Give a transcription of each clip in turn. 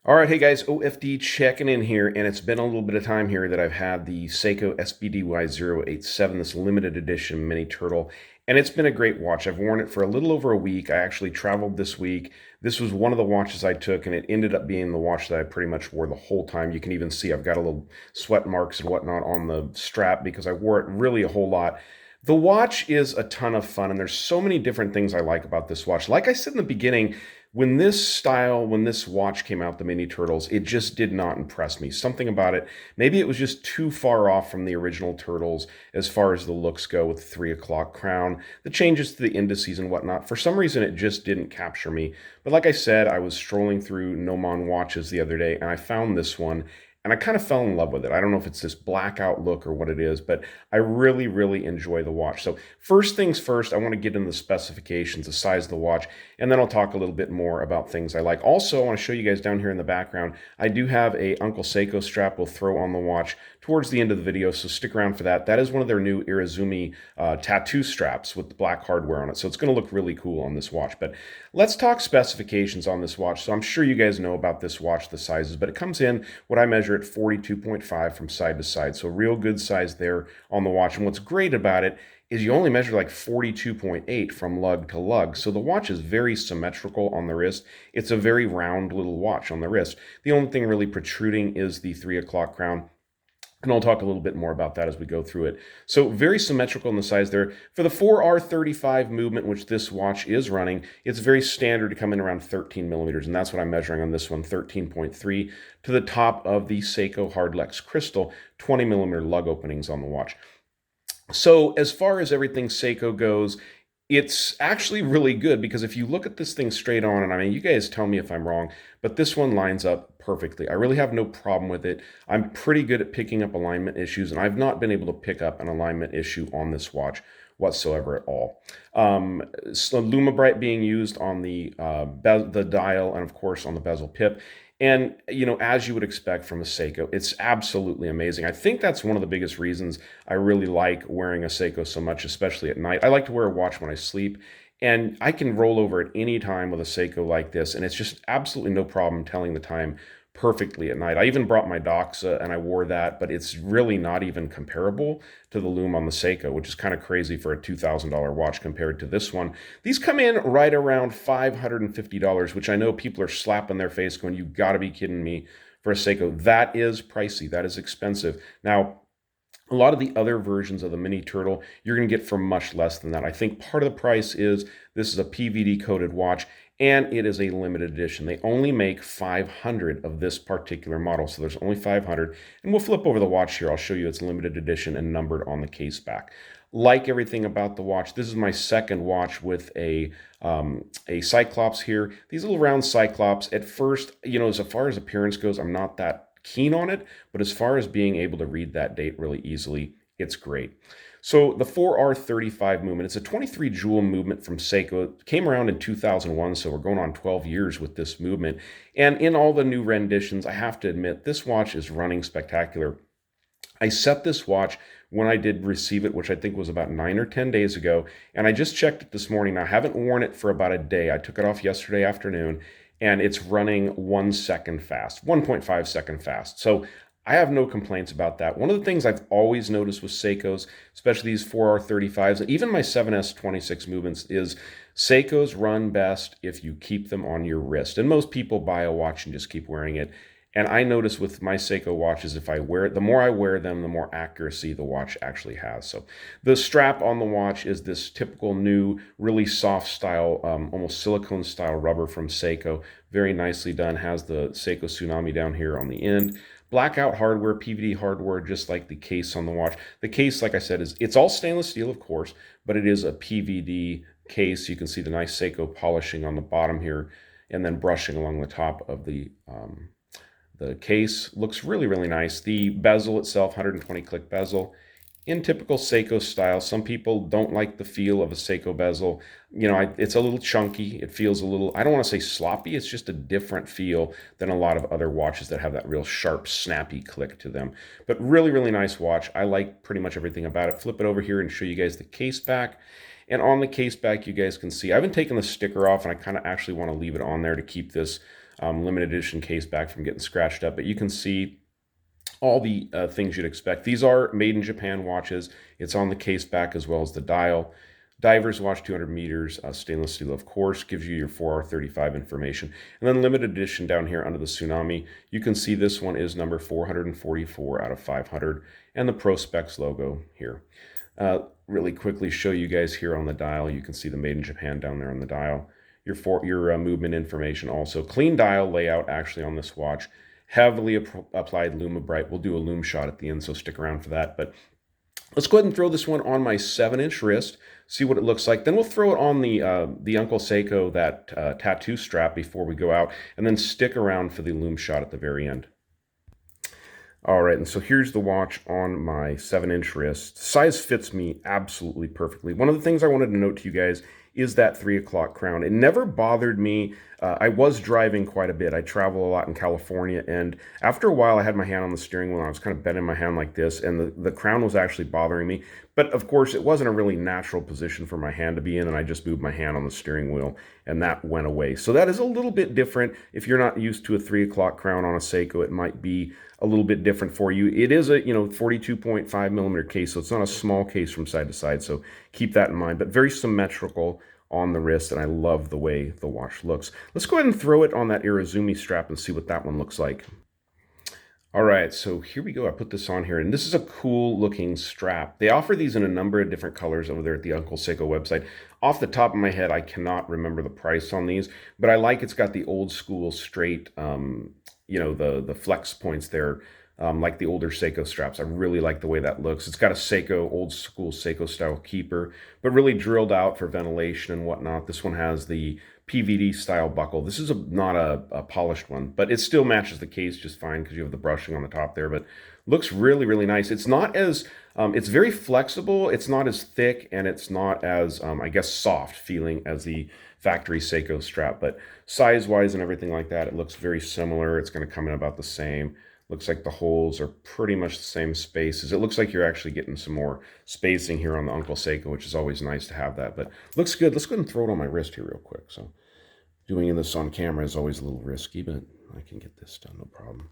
All right, hey guys, OFD checking in here, and it's been a little bit of time here that I've had the Seiko SBDY087, this limited edition mini turtle, and it's been a great watch. I've worn it for a little over a week. I actually traveled this week. This was one of the watches I took, and it ended up being the watch that I pretty much wore the whole time. You can even see I've got a little sweat marks and whatnot on the strap because I wore it really a whole lot. The watch is a ton of fun, and there's so many different things I like about this watch. Like I said in the beginning, when this watch came out, the Mini Turtles, it just did not impress me. Something about it, maybe it was just too far off from the original Turtles as far as the looks go with the 3 o'clock crown, the changes to the indices and whatnot. For some reason, it just didn't capture me. But like I said, I was strolling through Nomon watches the other day, and I found this one, and I kind of fell in love with it. I don't know if it's this blackout look or what it is, but I really, really enjoy the watch. So first things first, I want to get into the specifications, the size of the watch, and then I'll talk a little bit more about things I like. Also, I want to show you guys down here in the background, I do have a Uncle Seiko strap we'll throw on the watch towards the end of the video, so stick around for that. That is one of their new Irizumi tattoo straps with the black hardware on it, so it's going to look really cool on this watch. But let's talk specifications on this watch. So I'm sure you guys know about this watch, the sizes, but it comes in what I measure at 42.5 from side to side, so real good size there on the watch. And what's great about it is you only measure like 42.8 from lug to lug. So the watch is very symmetrical on the wrist. It's a very round little watch on the wrist. The only thing really protruding is the 3 o'clock crown. And I'll talk a little bit more about that as we go through it. So very symmetrical in the size there. For the 4R35 movement, which this watch is running, it's very standard to come in around 13 millimeters. And that's what I'm measuring on this one, 13.3, to the top of the Seiko Hardlex Crystal, 20 millimeter lug openings on the watch. So as far as everything Seiko goes, it's actually really good because if you look at this thing straight on, and I mean, you guys tell me if I'm wrong, but this one lines up perfectly. I really have no problem with it. I'm pretty good at picking up alignment issues, and I've not been able to pick up an alignment issue on this watch whatsoever at all. So Lume Bright being used on the dial and of course on the bezel pip. And, you know, as you would expect from a Seiko, it's absolutely amazing. I think that's one of the biggest reasons I really like wearing a Seiko so much, especially at night. I like to wear a watch when I sleep, and I can roll over at any time with a Seiko like this, and it's just absolutely no problem telling the time perfectly at night. I even brought my Doxa and I wore that, but it's really not even comparable to the Lume on the Seiko, which is kind of crazy for a $2,000 watch compared to this one. These come in right around $550, which I know people are slapping their face going, you gotta be kidding me for a Seiko. That is pricey, that is expensive. Now, a lot of the other versions of the Mini Turtle, you're going to get for much less than that. I think part of the price is this is a PVD coated watch, and it is a limited edition. They only make 500 of this particular model, so there's only 500. And we'll flip over the watch here. I'll show you it's limited edition and numbered on the case back. Like everything about the watch, this is my second watch with a Cyclops here. These little round Cyclops, at first, you know, as far as appearance goes, I'm not that keen on it, but as far as being able to read that date really easily, it's great. So the 4R35 movement, it's a 23 jewel movement from Seiko. It came around in 2001, so we're going on 12 years with this movement. And in all the new renditions, I have to admit, this watch is running spectacular. I set this watch when I did receive it, which I think was about 9 or 10 days ago, and I just checked it this morning. I haven't worn it for about a day. I took it off yesterday afternoon, and it's running 1 second fast, 1.5 second fast. So I have no complaints about that. One of the things I've always noticed with Seikos, especially these 4R35s, and even my 7S26 movements, is Seikos run best if you keep them on your wrist. And most people buy a watch and just keep wearing it. And I notice with my Seiko watches, if I wear it, the more I wear them, the more accuracy the watch actually has. So the strap on the watch is this typical new, really soft style, almost silicone style rubber from Seiko. Very nicely done. Has the Seiko Tsunami down here on the end. Blackout hardware, PVD hardware, just like the case on the watch. The case, like I said, it's all stainless steel, of course, but it is a PVD case. You can see the nice Seiko polishing on the bottom here, and then brushing along the top of the case. Looks really, really nice. The bezel itself, 120 click bezel, in typical Seiko style. Some people don't like the feel of a Seiko bezel. You know, it's a little chunky. It feels a little, I don't want to say sloppy, it's just a different feel than a lot of other watches that have that real sharp, snappy click to them. But really, really nice watch. I like pretty much everything about it. Flip it over here and show you guys the case back. And on the case back, you guys can see, I haven't taken the sticker off, and I kind of actually want to leave it on there to keep this limited edition case back from getting scratched up, but you can see all the things you'd expect. These are made in Japan watches. It's on the case back as well as the dial. Diver's watch, 200 meters, stainless steel, of course, gives you your 4R35 information. And then limited edition down here under the Tsunami, you can see this one is number 444 out of 500, and the Pro Specs logo here. Really quickly show you guys here on the dial. You can see the Made in Japan down there on the dial. Your movement information also. Clean dial layout actually on this watch. Heavily applied Lume Bright. We'll do a Lume shot at the end, so stick around for that. But let's go ahead and throw this one on my 7-inch wrist, see what it looks like. Then we'll throw it on the Uncle Seiko, that tattoo strap before we go out, and then stick around for the Lume shot at the very end. All right, and so here's the watch on my 7-inch wrist. Size fits me absolutely perfectly. One of the things I wanted to note to you guys is that 3 o'clock crown. It never bothered me. I was driving quite a bit. I travel a lot in California, and after a while I had my hand on the steering wheel and I was kind of bending my hand like this, and the crown was actually bothering me. But of course it wasn't a really natural position for my hand to be in, and I just moved my hand on the steering wheel and that went away. So that is a little bit different. If you're not used to a 3 o'clock crown on a Seiko, it might be a little bit different for you. It is a 42.5 millimeter case, so it's not a small case from side to side, so keep that in mind, but very symmetrical on the wrist, and I love the way the watch looks. Let's go ahead and throw it on that Irizumi strap and see what that one looks like. All right, so here we go. I put this on here, and this is a cool looking strap. They offer these in a number of different colors over there at the Uncle Seiko website. Off the top of my head, I cannot remember the price on these, but I like it's got the old school straight, the flex points there, like the older Seiko straps. I really like the way that looks. It's got a Seiko, old school Seiko style keeper, but really drilled out for ventilation and whatnot. This one has the PVD style buckle. This is not a polished one, but it still matches the case just fine because you have the brushing on the top there, but looks really, really nice. It's not as, it's very flexible. It's not as thick, and it's not as, I guess, soft feeling as the factory Seiko strap, but size-wise and everything like that, it looks very similar. It's going to come in about the same. Looks like the holes are pretty much the same spaces. It looks like you're actually getting some more spacing here on the Uncle Seiko, which is always nice to have that, but looks good. Let's go ahead and throw it on my wrist here real quick. So doing this on camera is always a little risky, but I can get this done, no problem.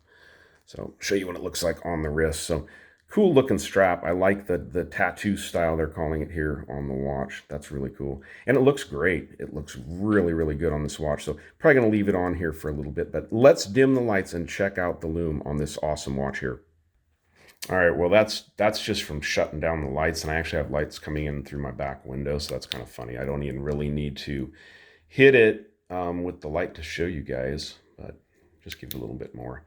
So show you what it looks like on the wrist. So cool looking strap. I like the tattoo style they're calling it here on the watch. That's really cool. And it looks great. It looks really, really good on this watch. So probably going to leave it on here for a little bit, but let's dim the lights and check out the Lume on this awesome watch here. All right, well, that's just from shutting down the lights, and I actually have lights coming in through my back window, so that's kind of funny. I don't even really need to hit it with the light to show you guys, but just give it a little bit more.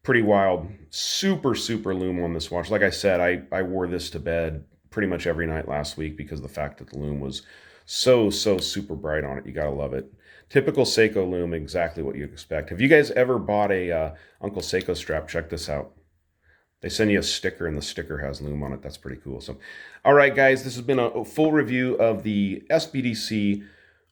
Pretty wild. Super, super Lume on this watch. Like I said, I wore this to bed pretty much every night last week because of the fact that the Lume was so super bright on it. You gotta love it. Typical Seiko Lume, exactly what you'd expect. Have you guys ever bought a Uncle Seiko strap? Check this out. They send you a sticker, and the sticker has Lume on it. That's pretty cool. So, all right, guys, this has been a full review of the SBDC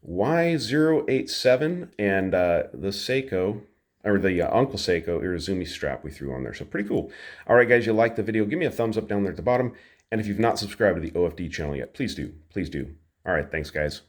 Y087 and the Seiko, or the Uncle Seiko Irizumi strap we threw on there. So pretty cool. All right, guys, you like the video, give me a thumbs up down there at the bottom. And if you've not subscribed to the OFD channel yet, please do. Please do. All right, thanks, guys.